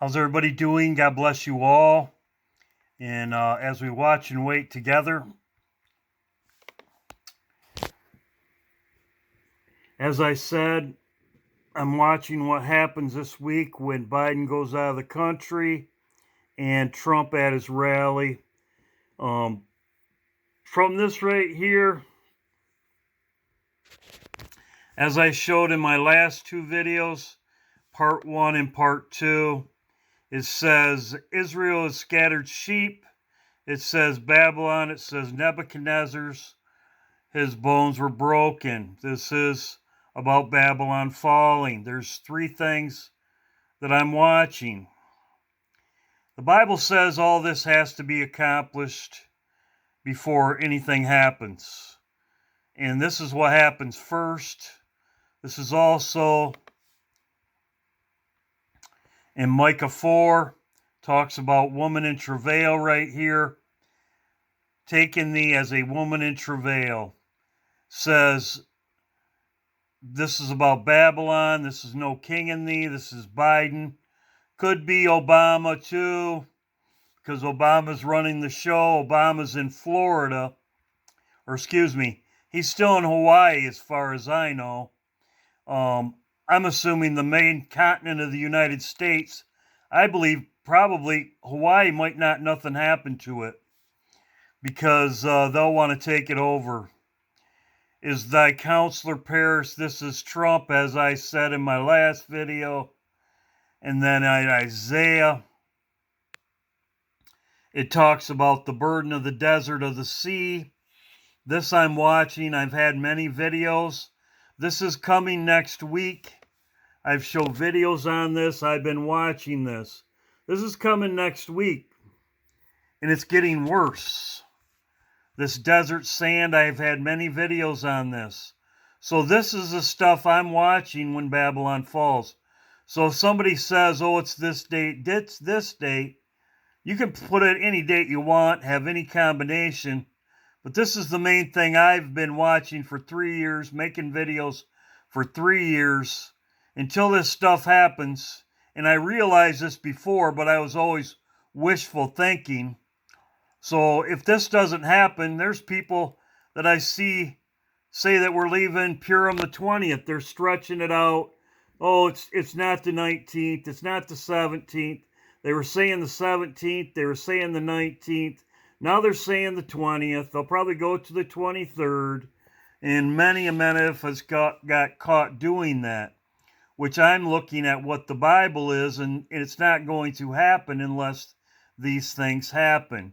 How's everybody doing? God bless you all. And as we watch and wait together, as I said, I'm watching what happens this week when Biden goes out of the country and Trump at his rally. From this right here, as I showed in my last two videos, part 1 and part 2, it says Israel is scattered sheep. It says Babylon. It says Nebuchadnezzar's. His bones were broken. This is about Babylon falling. There's three things that I'm watching. The Bible says all this has to be accomplished before anything happens. And this is what happens first. This is also in Micah 4, talks about woman in travail right here. Taking thee as a woman in travail. Says this is about Babylon. This is no king in thee. This is Biden. Could be Obama too, because Obama's running the show. Obama's in Florida. Or excuse me, he's still in Hawaii as far as I know. I'm assuming the main continent of the United States. I believe probably Hawaii might not nothing happen to it, because they'll want to take it over. Is thy counselor Paris? This is Trump, as I said in my last video. And then in Isaiah, it talks about the burden of the desert of the sea. This I'm watching. I've had many videos. This is coming next week. I've showed videos on this. I've been watching this. This is coming next week. And it's getting worse. This desert sand, I've had many videos on this. So this is the stuff I'm watching when Babylon falls. So if somebody says, oh, it's this date, it's this date, you can put it any date you want, have any combination. But this is the main thing I've been watching for 3 years, making videos for 3 years, until this stuff happens. And I realized this before, but I was always wishful thinking. So if this doesn't happen, there's people that I see say that we're leaving Purim the 20th. They're stretching it out. Oh, it's not the 19th. It's not the 17th. They were saying the 17th. They were saying the 19th. Now they're saying the 20th. They'll probably go to the 23rd. And many has got caught doing that, which I'm looking at what the Bible is, and it's not going to happen unless these things happen.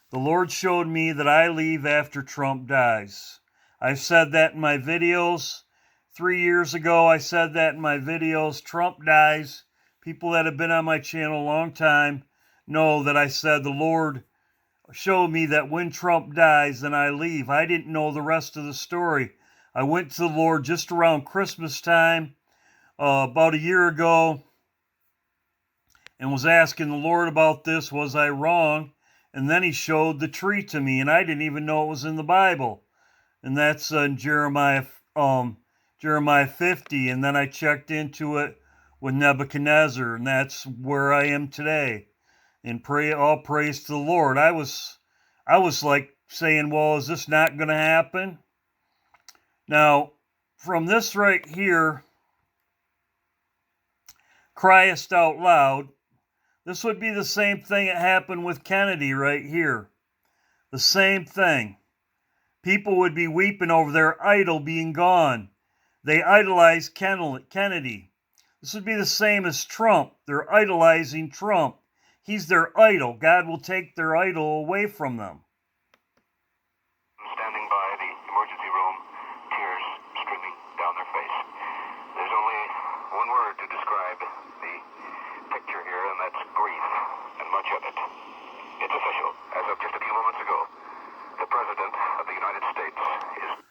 The Lord showed me that I leave after Trump dies. I've said that in my videos. 3 years ago, I said that in my videos. Trump dies. People that have been on my channel a long time know that I said the Lord showed me that when Trump dies, then I leave. I didn't know the rest of the story. I went to the Lord just around Christmas time, about a year ago, and was asking the Lord about this. Was I wrong? And then he showed the tree to me, and I didn't even know it was in the Bible. And that's in Jeremiah 50. And then I checked into it with Nebuchadnezzar, and that's where I am today. And all praise to the Lord. I was like saying, well, is this not going to happen? Now, from this right here, criest out loud. This would be the same thing that happened with Kennedy right here. The same thing. People would be weeping over their idol being gone. They idolized Kennedy. This would be the same as Trump. They're idolizing Trump. He's their idol. God will take their idol away from them. Standing by the emergency room, tears streaming down their face. There's only one word to describe the picture here, and that's grief, and much of it. It's official. As of just a few moments ago, the President of the United States is...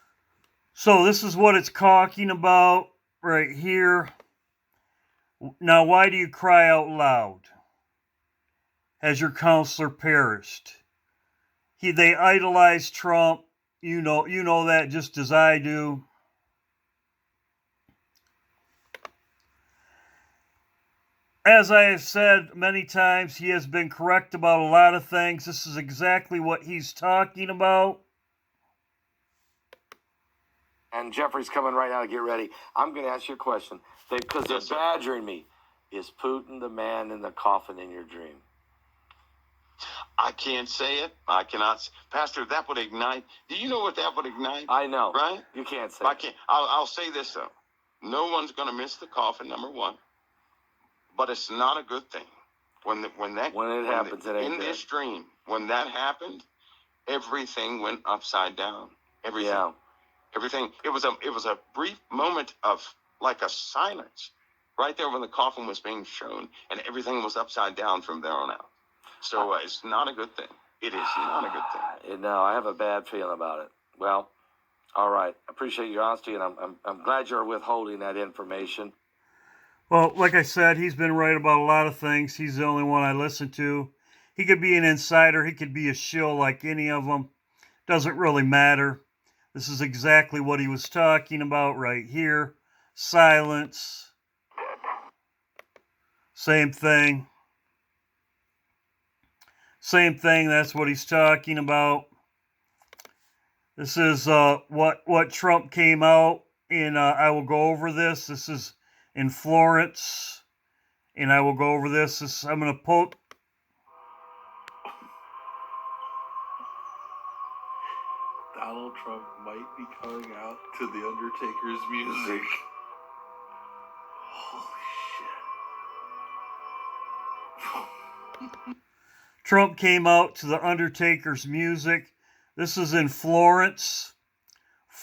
So this is what it's talking about right here. Now, why do you cry out loud? Has your counselor perished? They idolize Trump. You know that just as I do. As I have said many times, he has been correct about a lot of things. This is exactly what he's talking about. And Jeffrey's coming right now to get ready. I'm going to ask you a question. Because they're badgering me. Is Putin the man in the coffin in your dream? I can't say it. I cannot. Pastor, that would ignite. Do you know what that would ignite? I know. Right? You can't say I it. can't. I'll say this, though. No one's going to miss the coffin, number one. But it's not a good thing. When it happens, it ain't in good. this dream, when that happened, everything went upside down. Everything. Yeah. Everything. It was a brief moment of like a silence right there when the coffin was being shown, and everything was upside down from there on out. So it's not a good thing. It is not a good thing. No, I have a bad feeling about it. Well, all right. I appreciate your honesty, and I'm glad you're withholding that information. Well, like I said, he's been right about a lot of things. He's the only one I listen to. He could be an insider. He could be a shill like any of them. Doesn't really matter. This is exactly what he was talking about right here. Silence. Same thing. Same thing. That's what he's talking about. This is what Trump came out in. I will go over this. This is in Florence. And I will go over this. I'm going to put. Donald Trump might be coming out to the Undertaker's music. Holy shit. Trump came out to the Undertaker's music. This is in Florence,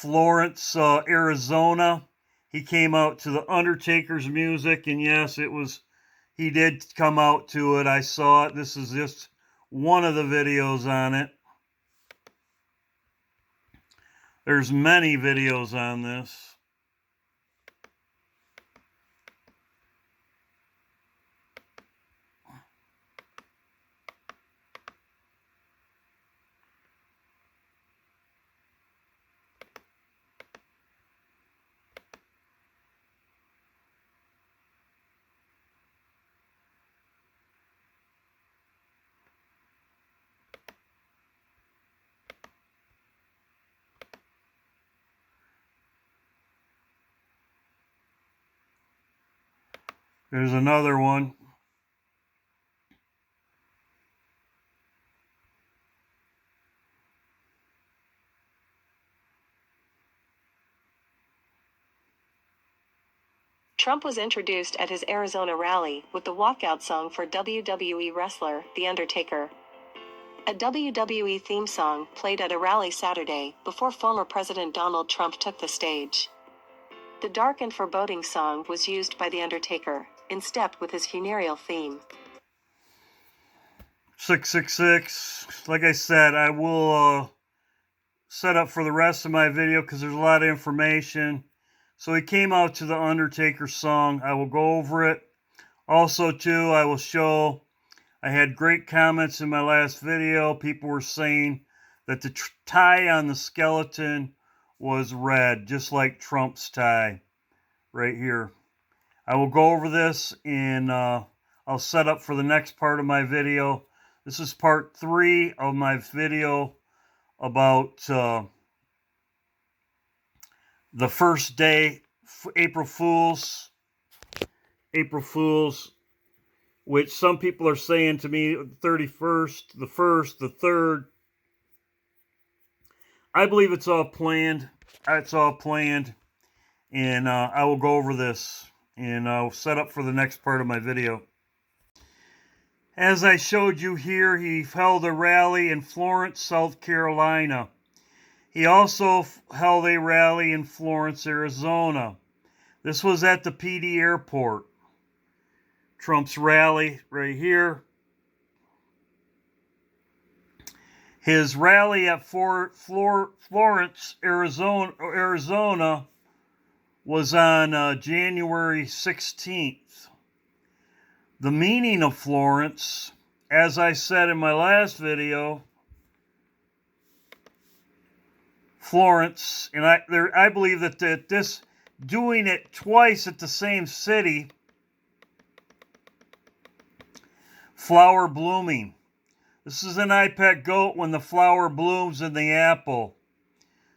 Arizona. He came out to the Undertaker's music, and yes, he did come out to it. I saw it. This is just one of the videos on it. There's many videos on this. There's another one. Trump was introduced at his Arizona rally with the walkout song for WWE wrestler The Undertaker. A WWE theme song played at a rally Saturday before former President Donald Trump took the stage. The dark and foreboding song was used by The Undertaker, in step with his funereal theme. 666. Like I said, I will set up for the rest of my video because there's a lot of information. So he came out to the Undertaker song. I will go over it. Also, too, I will show. I had great comments in my last video. People were saying that the tie on the skeleton was red, just like Trump's tie right here. I will go over this and I'll set up for the next part of my video. This is part 3 of my video about the first day, April Fools, which some people are saying to me, the 31st, the 1st, the 3rd. I believe it's all planned. It's all planned. And I will go over this. And I'll set up for the next part of my video. As I showed you here, he held a rally in Florence, South Carolina. He also held a rally in Florence, Arizona. This was at the PD airport. Trump's rally right here. His rally at Florence, Arizona was on January 16th. The meaning of Florence, as I said in my last video, Florence, and I believe that this doing it twice at the same city Flower blooming. This is an IPEC goat when the flower blooms in the apple.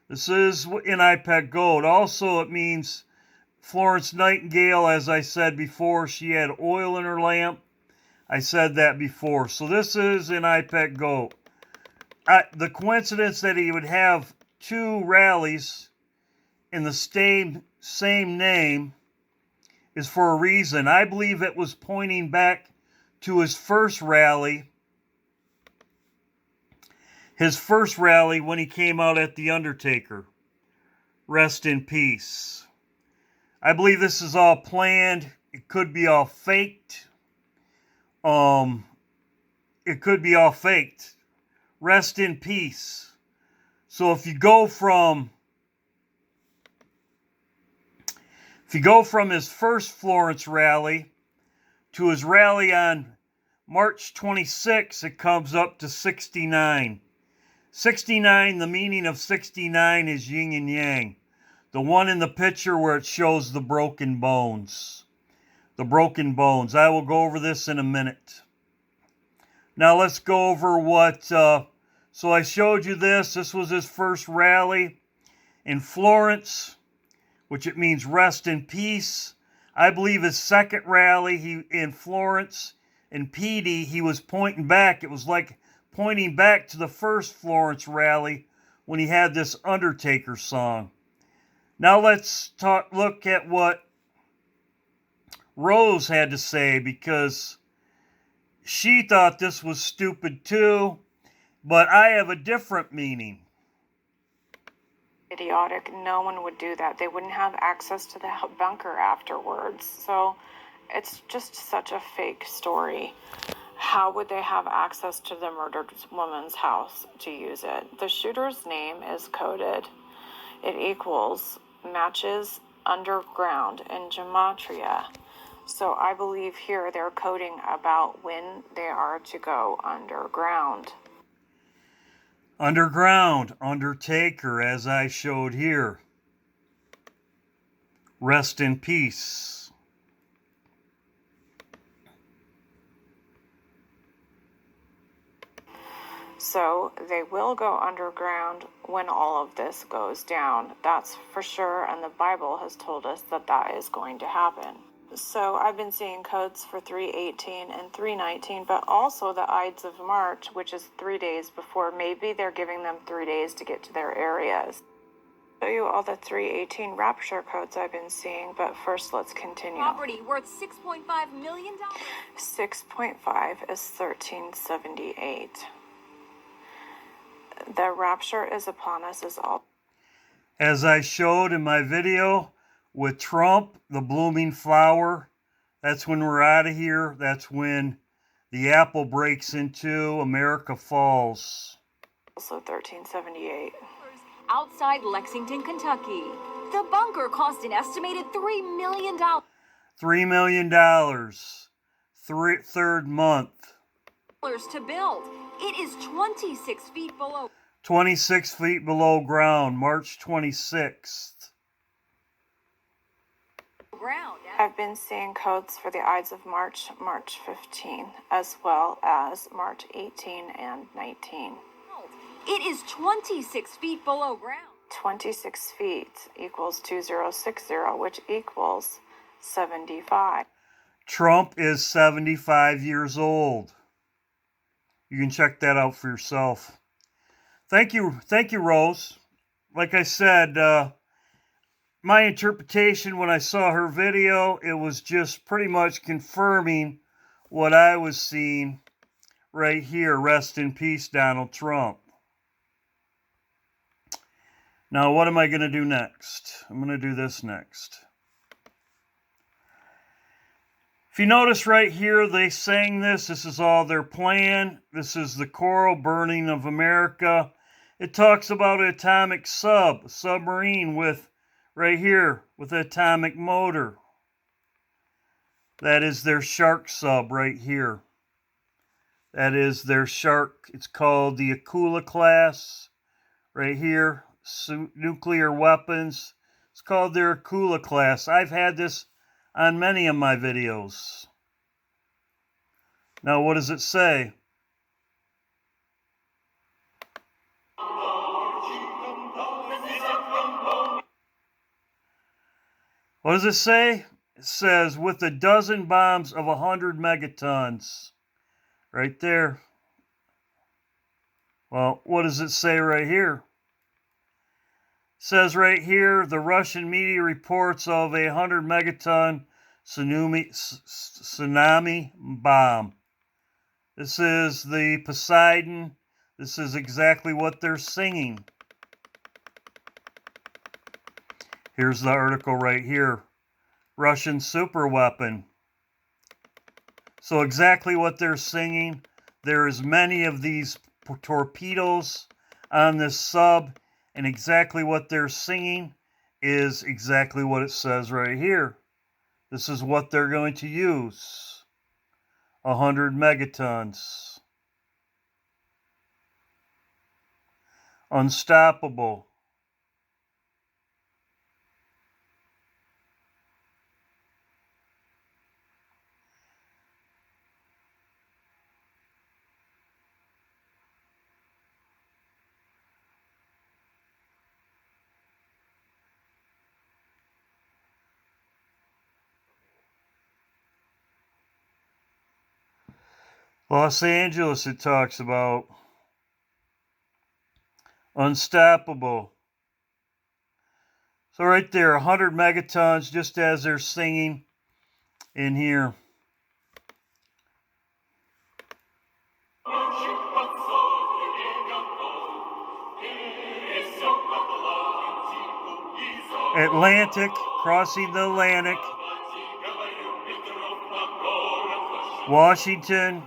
This is in IPEC goat. Also, it means Florence Nightingale, as I said before, she had oil in her lamp. I said that before. So this is an IPEC goat. The coincidence that he would have two rallies in the same name is for a reason. I believe it was pointing back to his first rally. His first rally when he came out at the Undertaker. Rest in peace. I believe this is all planned. It could be all faked. It could be all faked. Rest in peace. So if you go from his first Florence rally to his rally on March 26, it comes up to 69. 69, the meaning of 69 is yin and yang. The one in the picture where it shows the broken bones. The broken bones. I will go over this in a minute. Now let's go over what, so I showed you this. This was his first rally in Florence, which it means rest in peace. I believe his second rally in Florence, in PT, he was pointing back. It was like pointing back to the first Florence rally when he had this Undertaker song. Now let's look at what Rose had to say, because she thought this was stupid too, but I have a different meaning. Idiotic. No one would do that. They wouldn't have access to the bunker afterwards. So it's just such a fake story. How would they have access to the murdered woman's house to use it? The shooter's name is coded. It matches underground in gematria. So I believe here they're coding about when they are to go underground. Underground, Undertaker, as I showed here. Rest in peace. So they will go underground when all of this goes down. That's for sure, and the Bible has told us that that is going to happen. So I've been seeing codes for 318 and 319, but also the Ides of March, which is 3 days before. Maybe they're giving them 3 days to get to their areas. I'll show you all the 318 rapture codes I've been seeing, but first let's continue. Property worth $6.5 million. 6.5 is 1378. The rapture is upon us is all. As I showed in my video with Trump, the blooming flower, that's when we're out of here. That's when the apple breaks into America falls. Also 1378. Outside Lexington, Kentucky. The bunker cost an estimated $3 million. $3 million. Third month. To build. It is 26 feet below. 26 feet below ground, March 26th. Ground. I've been seeing codes for the Ides of March, March 15, as well as March 18 and 19. It is 26 feet below ground. 26 feet equals 2060, which equals 75. Trump is 75 years old. You can check that out for yourself. Thank you, Rose. Like I said, my interpretation when I saw her video, it was just pretty much confirming what I was seeing right here. Rest in peace, Donald Trump. Now, what am I going to do next? I'm going to do this next. If you notice right here, they sang this. This is all their plan. This is the coral burning of America. It talks about an atomic submarine with, right here, with an atomic motor. That is their shark sub right here. That is their shark. It's called the Akula class. Right here, nuclear weapons. It's called their Akula class. I've had this on many of my videos. Now, what does it say? What does it say? It says, with a dozen bombs of 100 megatons. Right there. Well, what does it say right here? It says right here, the Russian media reports of a 100 megaton tsunami bomb. This is the Poseidon. This is exactly what they're singing. Here's the article right here. Russian superweapon. So exactly what they're singing. There is many of these torpedoes on this sub, and exactly what they're singing is exactly what it says right here. This is what they're going to use. 100 megatons. Unstoppable. Los Angeles, it talks about. Unstoppable. So right there, 100 megatons, just as they're singing in here. Atlantic, crossing the Atlantic. Washington.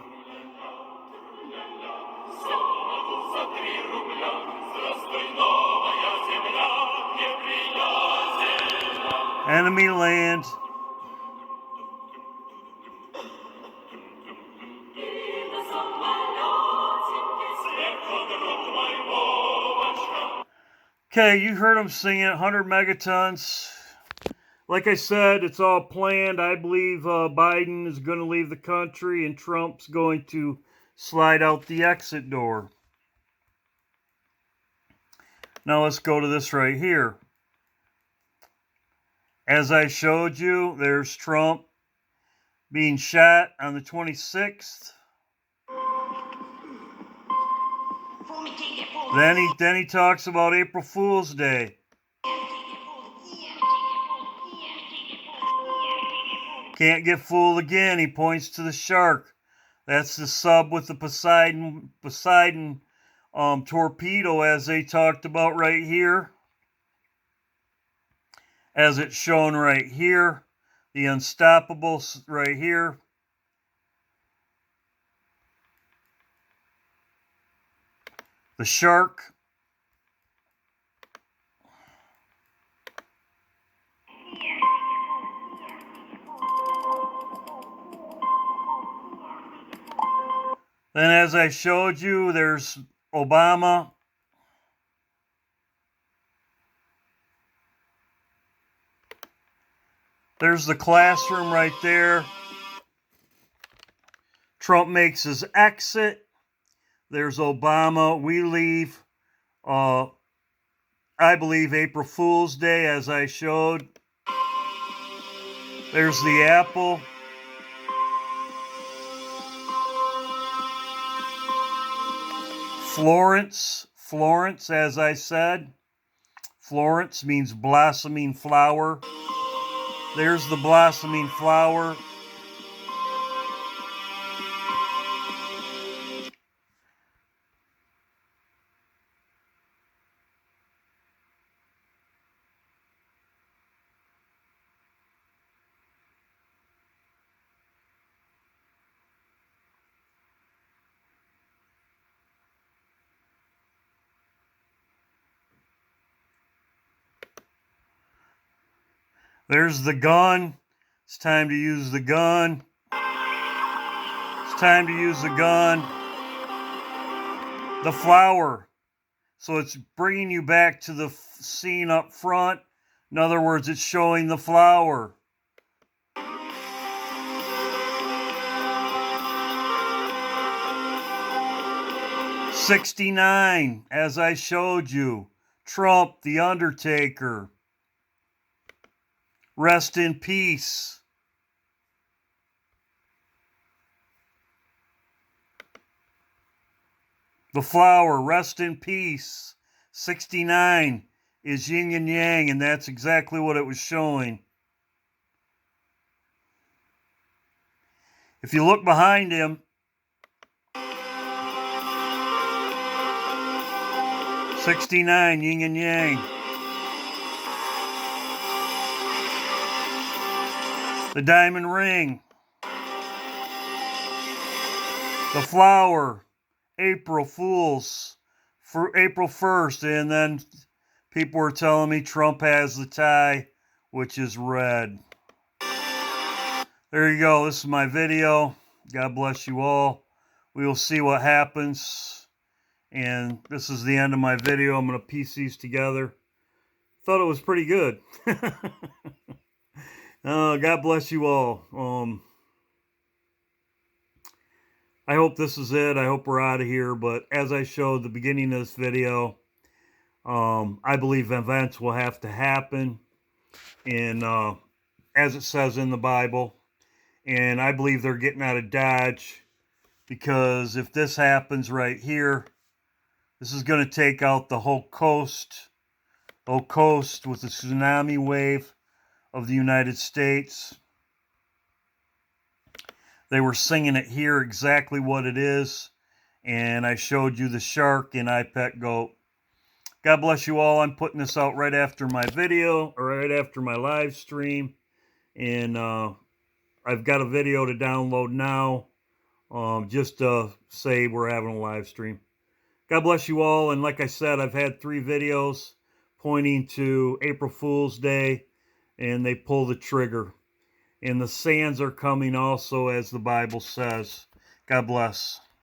Enemy land. Okay, you heard them singing 100 megatons. Like I said, it's all planned. I believe Biden is going to leave the country and Trump's going to slide out the exit door. Now let's go to this right here. As I showed you, there's Trump being shot on the 26th. Then he talks about April Fool's Day. Can't get fooled again. He points to the shark. That's the sub with the Poseidon torpedo, as they talked about right here. As it's shown right here. The Unstoppable right here. The shark. Then as I showed you, there's Obama. There's the classroom right there. Trump makes his exit. There's Obama. We leave, I believe, April Fool's Day, as I showed. There's the apple. Florence, as I said. Florence means blossoming flower. There's the blossoming flower. There's the gun. It's time to use the gun. It's time to use the gun. The flower. So it's bringing you back to the scene up front. In other words, it's showing the flower. 69, as I showed you. Trump, the Undertaker. Rest in peace. The flower, rest in peace. 69 is yin and yang, and that's exactly what it was showing. If you look behind him, 69, yin and yang. The diamond ring. The flower. April Fools. For April 1st. And then people were telling me Trump has the tie, which is red. There you go. This is my video. God bless you all. We will see what happens. And this is the end of my video. I'm going to piece these together. Thought it was pretty good. God bless you all. I hope this is it. I hope we're out of here. But as I showed at the beginning of this video, I believe events will have to happen. And as it says in the Bible. And I believe they're getting out of Dodge. Because if this happens right here, this is going to take out the whole coast with the tsunami wave of the United States. They were singing it here exactly what it is. And I showed you the shark and I pet goat. God bless you all. I'm putting this out right after my video, or right after my live stream. And I've got a video to download now. Just to say we're having a live stream. God bless you all. And like I said, I've had 3 videos pointing to April Fool's Day. And they pull the trigger. And the sands are coming also, as the Bible says. God bless.